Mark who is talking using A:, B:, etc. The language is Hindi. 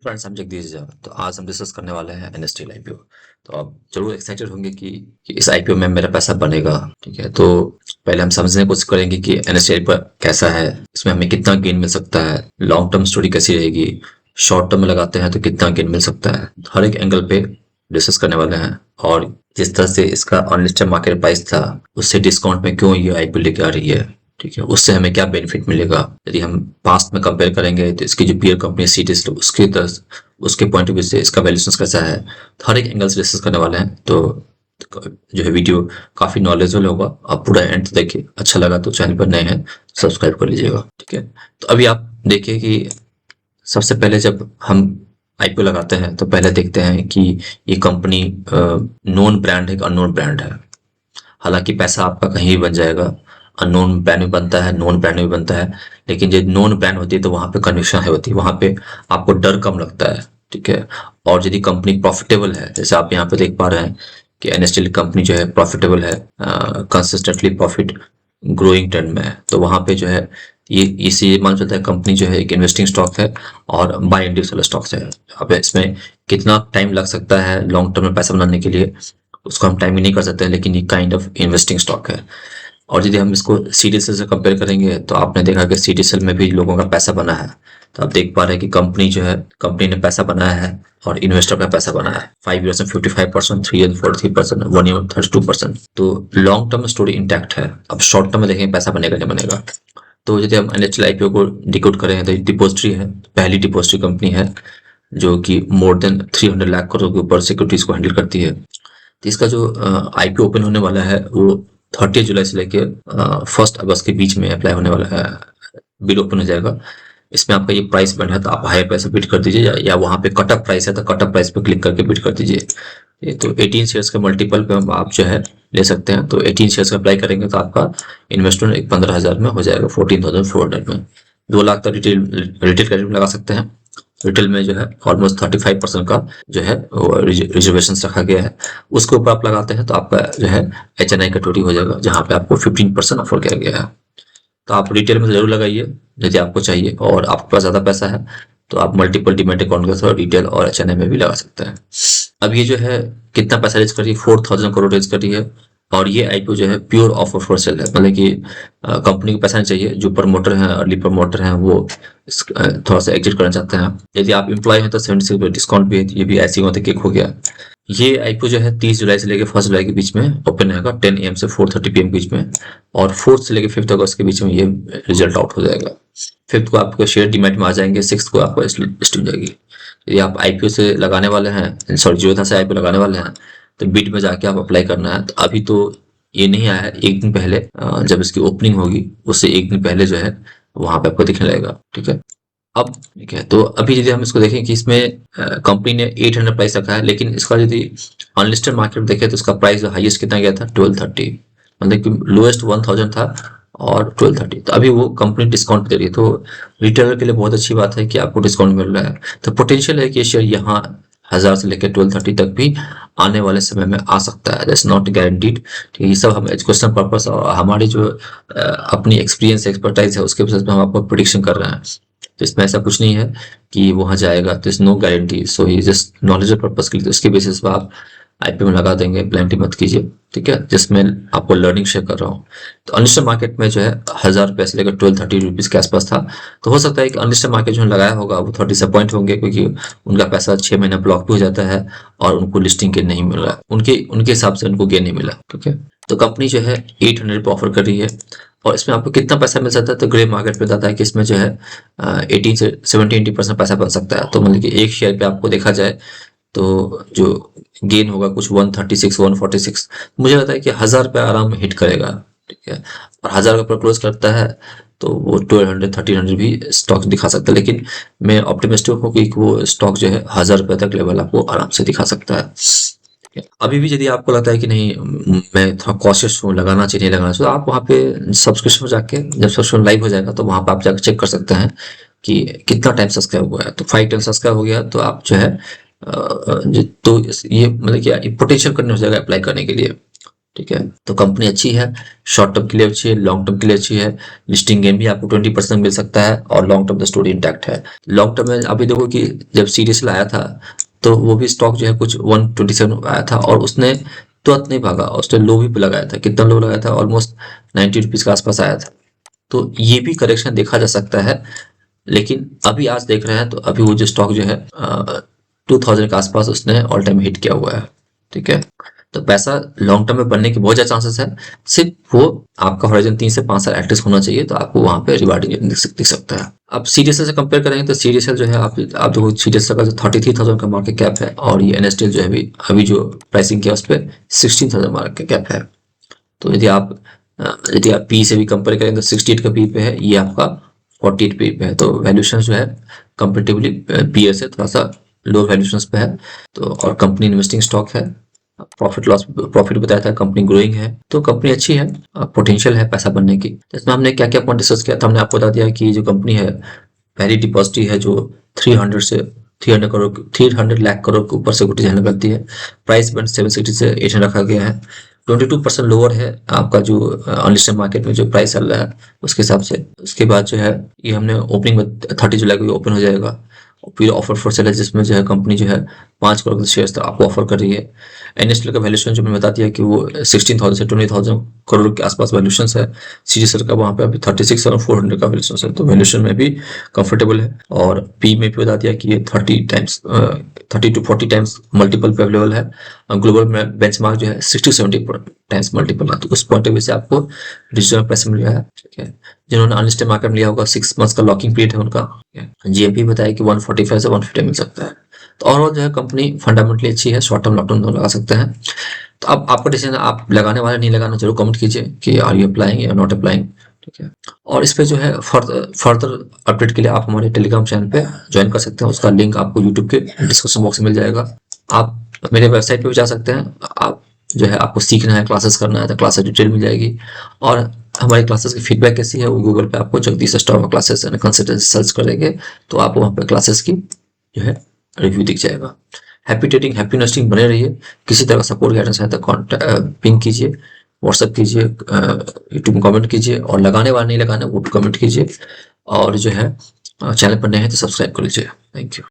A: फ्रेंड्स, हम जगदीश झा। तो आज हम डिस्कस करने वाले हैं एनएसटीएल आईपीओ। तो आप जरूर एक्साइटेड होंगे कि इस आईपीओ में मेरा पैसा बनेगा। ठीक है, तो पहले हम समझने की कोशिश करेंगे कि एनएसटीएल पर कैसा है, इसमें हमें कितना गेन मिल सकता है, लॉन्ग टर्म स्टोरी कैसी रहेगी, शॉर्ट टर्म में लगाते हैं तो कितना गेन मिल सकता है। हर एक एंगल पे डिस्कस करने वाले हैं। और जिस तरह से इसका अनलिस्टेड मार्केट प्राइस था, उससे डिस्काउंट में क्यों ये आईपीओ लेके आ रही है, ठीक है, उससे हमें क्या बेनिफिट मिलेगा। यदि हम पास्ट में कंपेयर करेंगे तो इसकी जो पीयर कंपनी सीटीएस, उसके पॉइंट ऑफ व्यू से इसका वैल्यूएशन कैसा है, तो हर एक एंगल से डिस्कस करने वाले हैं। तो जो है वीडियो काफी नॉलेजेबल होगा, आप पूरा एंड देखिए। अच्छा लगा तो चैनल पर नए हैं सब्सक्राइब कर लीजिएगा। ठीक है, तो अभी आप देखिए कि सबसे पहले जब हम आईपीओ लगाते हैं तो पहले देखते हैं कि ये कंपनी नोन ब्रांड है कि अननोन ब्रांड है। हालांकि पैसा आपका कहीं भी बन जाएगा, अननोन ब्रांड में बनता है, नोन ब्रांड में बनता है। लेकिन जब नोन ब्रांड होती है तो वहां पे कन्विक्शन है होती है, वहां पे आपको डर कम लगता है। ठीक है, और यदि कंपनी प्रॉफिटेबल है, जैसे आप यहाँ पे देख पा रहे हैं कि एनएसटीएल कंपनी जो है प्रॉफिटेबल है, कंसिस्टेंटली प्रॉफिट ग्रोइंग ट्रेंड में है, तो वहां पे जो है ये इसे ये मान चलता है कंपनी जो है एक इन्वेस्टिंग स्टॉक है और बाय इंडिविजुअल स्टॉक्स है। अब इसमें कितना टाइम लग सकता है लॉन्ग टर्म में पैसा बनाने के लिए, उसको हम टाइम ही नहीं कर सकते हैं, लेकिन ये काइंड ऑफ इन्वेस्टिंग स्टॉक है। और यदि हम इसको सीडीएसएल से कंपेयर करेंगे तो आपने देखा कि सीडीएसएल में भी लोगों का पैसा बना है। तो आप देख पा रहे हैं कि कंपनी जो है, कंपनी ने पैसा बनाया है और इन्वेस्टर का पैसा बनाया है। 5 ईयर्स में 55%, 3 ईयर 43%, 1 ईयर 32%। तो लॉन्ग टर्म स्टोरी इंटैक्ट है। अब शॉर्ट टर्म में देखेंगे पैसा बनेगा नहीं बनेगा। तो यदि हम एनएचएल आईपीओ को डिकोड करें तो डिपोजिटरी है, पहली डिपोजिटरी कंपनी है जो कि मोर देन 300 लाख करोड़ के ऊपर सिक्योरिटीज को हैंडल करती है। तो इसका जो आईपीओ ओपन होने वाला है वो 30 जुलाई से लेके 1 अगस्त के बीच में अप्लाई होने वाला है, बिल ओपन हो जाएगा। इसमें आपका ये प्राइस बैंड है तो आप हायर प्राइस पे बिड कर दीजिए, या वहां पे कट ऑफ प्राइस है तो कट ऑफ प्राइस पे क्लिक करके बिड कर दीजिए। ये तो 18 शेयर्स के मल्टीपल पे आप जो है ले सकते हैं। तो 18 शेयर्स का अप्लाई करेंगे तो आपका इन्वेस्टमेंट एक 15,000 में हो जाएगा, 14,400 में। 2 लाख तक रिटेल रिटेल क्रेडिट में लगा सकते हैं। रिटेल में जो है ऑलमोस्ट 35% का जो है रिजर्वेशन रखा गया है। उसके ऊपर आप लगाते हैं तो आपका जो है एचएनआई कैटेगरी हो जाएगा, जहां पे आपको 15% ऑफर किया गया है। तो आप रिटेल में जरूर लगाइए यदि आपको चाहिए, और आपके पास ज्यादा पैसा है तो आप मल्टीपल डीमैट अकाउंट के साथ रिटेल और एचएनआई में भी लगा सकते हैं। अब ये जो है कितना पैसा रेज कर रही है, 4,000 करोड़ रेज कर रही है। और ये आईपीओ जो है प्योर ऑफर फॉर सेल है, मतलब कि कंपनी को पैसा नहीं चाहिए। जो प्रमोटर हैं, अर्ली प्रमोटर हैं, वो थोड़ा सा एग्जिट करना चाहते हैं। यदि आप एम्प्लॉय हैं तो 70% डिस्काउंट भी है, ये भी ऐसी होते केक हो गया। ये आईपीओ जो है 30 जुलाई से लेकर 1 जुलाई के बीच में ओपन रहेगा, 10 AM से 4:30 PM के बीच में। और 4 से लेकर 5 अगस्त के बीच में ये रिजल्ट आउट हो जाएगा। 5 को आपको शेयर डीमैट में आ जाएंगे, 6 को आपको लिस्ट हो जाएगी। यदि आप आईपीओ से लगाने वाले हैं, सॉरी जीरोधा से आईपीओ लगाने वाले हैं, तो बिड में जाके आप अप्लाई करना है। तो अभी तो ये नहीं आया है, एक दिन पहले जब इसकी ओपनिंग होगी उससे एक दिन पहले जो है वहां पे आपको दिखने लगेगा। ठीक है, अब ठीक है, तो अभी यदि हम इसको देखें कि इसमें कंपनी ने 800 प्राइस रखा है, लेकिन इसका यदि अनलिस्टेड मार्केट देखें तो इसका प्राइस हाईएस्ट कितना गया था, 1230, मतलब कि लोएस्ट 1000 था और 1230। तो अभी वो कंपनी डिस्काउंट दे रही है, तो रिटेलर के लिए बहुत अच्छी बात है कि आपको डिस्काउंट मिल रहा है। तो पोटेंशियल है कि ये शेयर यहाँ 1000 से लेकर 1230 तक भी आने वाले समय में आ सकता है। That's not guaranteed. ठीक है, ये सब हम एजुकेशन पर्पस और हमारी जो अपनी एक्सपीरियंस एक्सपर्टाइज है उसके बेसिस पे हम आपको प्रिडिक्शन कर रहे हैं। तो इसमें ऐसा कुछ नहीं है कि वहां जाएगा, तो इस नो गारंटी। सो ये जस्ट नॉलेज पर्पस के लिए, तो इसके बेसिस पे आप आईपीओ में लगा देंगे, ब्लाइंडली मत कीजिए। ठीक है, जिसमें आपको लर्निंग शेयर कर रहा हूँ। तो अनलिस्टेड मार्केट में जो है 1000 रुपये से लेकर 1230 रुपीज के आसपास था। तो हो सकता है कि अनलिस्टेड मार्केट जो लगाया होगा वो थोड़ा डिसअपॉइंट होंगे, क्योंकि उनका पैसा 6 महीने ब्लॉक भी हो जाता है और उनको लिस्टिंग गेन नहीं मिल रहा, उनके हिसाब से उनको गेन नहीं मिला। ठीक है, तो कंपनी जो है 800 पे ऑफर कर रही है। और इसमें आपको कितना पैसा मिल सकता है, तो ग्रे मार्केट पे बताता है कि इसमें जो है 18 से 70-80% पैसा बन सकता है। तो मतलब कि एक शेयर पे आपको देखा जाए तो जो गेन होगा कुछ 136 146, मुझे लगता है कि 1000 पे आराम हिट करेगा। ठीक है, और 1000 के ऊपर क्लोज करता है तो वो 1200 1300 भी स्टॉक दिखा सकता है। लेकिन मैं ऑप्टिमिस्टिक हूँ कि वो स्टॉक जो है 1000 रुपये तक लेवल आपको आराम से दिखा सकता है। ठीक है, अभी भी यदि आपको लगता है कि नहीं मैं थोड़ा कॉशियस हूँ, लगाना चाहिए नहीं लगाना चाहिए, तो आप वहाँ पे सब्सक्रिप्शन में जाके, जब सब्सक्रिप्शन लाइव हो जाएगा तो वहाँ पे आप जाकर चेक कर सकते हैं कि कितना टाइम सब्सक्राइब हुआ है। तो 5 टाइम सब्सक्राइब हो गया तो आप जो है तो ये मतलब क्या पोटेंशियल करने हो जाएगा अप्लाई करने के लिए। ठीक है। तो कंपनी अच्छी है, शॉर्ट टर्म के लिए अच्छी है, लॉन्ग टर्म के लिए अच्छी है। लिस्टिंग गेन भी आपको 20% मिल सकता है और long term the story intact है। लॉन्ग टर्म में अभी देखो कि जब सीडीएसएल आया था तो वो भी स्टॉक जो है कुछ 127 आया था और उसने तुरंत नहीं भागा, उसने लो भी लगाया था। कितना लो लगाया था? ऑलमोस्ट 90 रुपीज के आसपास आया था। तो ये भी करेक्शन देखा जा सकता है, लेकिन अभी आज देख रहे हैं तो अभी वो जो स्टॉक जो है 2000 के आसपास उसने ऑल टाइम हिट किया हुआ है। ठीक है। तो पैसा लॉन्ग टर्म में बनने के बहुत ज्यादा चांसेस है। सिर्फ वो आपका हॉरिजन 3 से 5 साल एटलीस्ट होना चाहिए, तो आपको वहां पे रिवार्डिंग दिख सकता है। अब सीडीएसएल से कंपेयर करेंगे तो सीडीएसएल जो है आप देखो, सीडीएसएल का जो 33,000 का मार्केट कैप है और ये एनएसटीएल जो है अभी जो प्राइसिंग किया उस पर 16,000 मार्केट कैप है। तो यदि आप पी से भी कंपेयर करें तो 68 का पी पे है, ये आपका 48 पी पे है। तो वैल्यूशन जो है कंपेरेटिवली पीयर से थोड़ा सा लो वैल्यूशन पे है। तो और कंपनी इन्वेस्टिंग स्टॉक है, प्रॉफिट बताया था, कंपनी ग्रोइंग है, तो कंपनी अच्छी है, पोटेंशियल है पैसा बनने की। तो इसमें हमने क्या क्या पॉइंट डिस्कस किया था? हमने आपको बता दिया कि जो कंपनी है पहली डिपॉजिट है जो 300 लाख करोड़ के ऊपर से गुटी बनती है। प्राइस बैंड 760 से 800 रखा गया है। 22% लोअर है आपका जो अनलिस्टेड मार्केट में जो प्राइस चल रहा है उसके हिसाब से। उसके बाद जो है ये हमने ओपनिंग में 30 जुलाई को ओपन हो जाएगा। फिर ऑफर फॉर सेल है जिसमें जो है कंपनी जो है 5 करोड़ के शेयर्स आपको ऑफर कर रही है। एनएसटीएल का वैल्यूशन जो मैंने बता दिया कि वो 16,000 से 20,000 करोड़ के आसपास वैल्यूशन है। सीजीएसएल का वहाँ पे अभी 36,400 का वैल्यूशन है, तो वैल्यूशन में भी कंफर्टेबल है। और पी में भी बता दिया कि ये 30 to 40 टाइम्स मल्टीपल पे अवेलेबल है। ग्लोबल बेंचमार्क जो है 60-70 टाइम्स मल्टीपल है। तो उस पॉइंट ऑफ व्यू से आपको डिजिटल प्राइस मिल रहा है। ठीक है। जिन्होंने अनलिस्टेड मार्केट में लिया होगा 6 मंथ्स का लॉकिंग पीरियड है उनका। जीएमपी बताया कि 145 से 150 मिल सकता है। तो ओवरऑल जो है कंपनी फंडामेंटली अच्छी है, शॉर्ट टर्म लॉन्ग टर्म दोनों लगा सकते हैं। तो अब आपका डिसीजन, आप लगाने वाले नहीं लगाना जरूर कमेंट कीजिए कि आर यू अप्लाइंग या नॉट अप्लाइंग। ठीक है। और इस पे जो है फर्दर अपडेट के लिए आप हमारे टेलीग्राम चैनल पे ज्वाइन कर सकते हैं। उसका लिंक आपको यूट्यूब के डिस्क्रिप्शन बॉक्स में मिल जाएगा। आप मेरे वेबसाइट पे भी जा सकते हैं। आप जो है आपको सीखना है, क्लासेस करना है तो क्लासेस डिटेल मिल जाएगी। और हमारी क्लासेस की फीडबैक कैसी है वो गूगल पे आपको Jagdish stock classes and consultancy search करेंगे तो आपको वहाँ पे क्लासेस की जो है रिव्यू दिख जाएगा। हैप्पी ट्रेडिंग, हैप्पी इन्वेस्टिंग बने रहिए। किसी तरह का सपोर्ट गाइडेंस है तो पिंग कीजिए, व्हाट्सएप कीजिए, यूट्यूब में कमेंट कीजिए, और लगाने वाले नहीं लगाने वो कमेंट कीजिए। और जो है चैनल पर नए हैं तो सब्सक्राइब कर लीजिए। Thank you.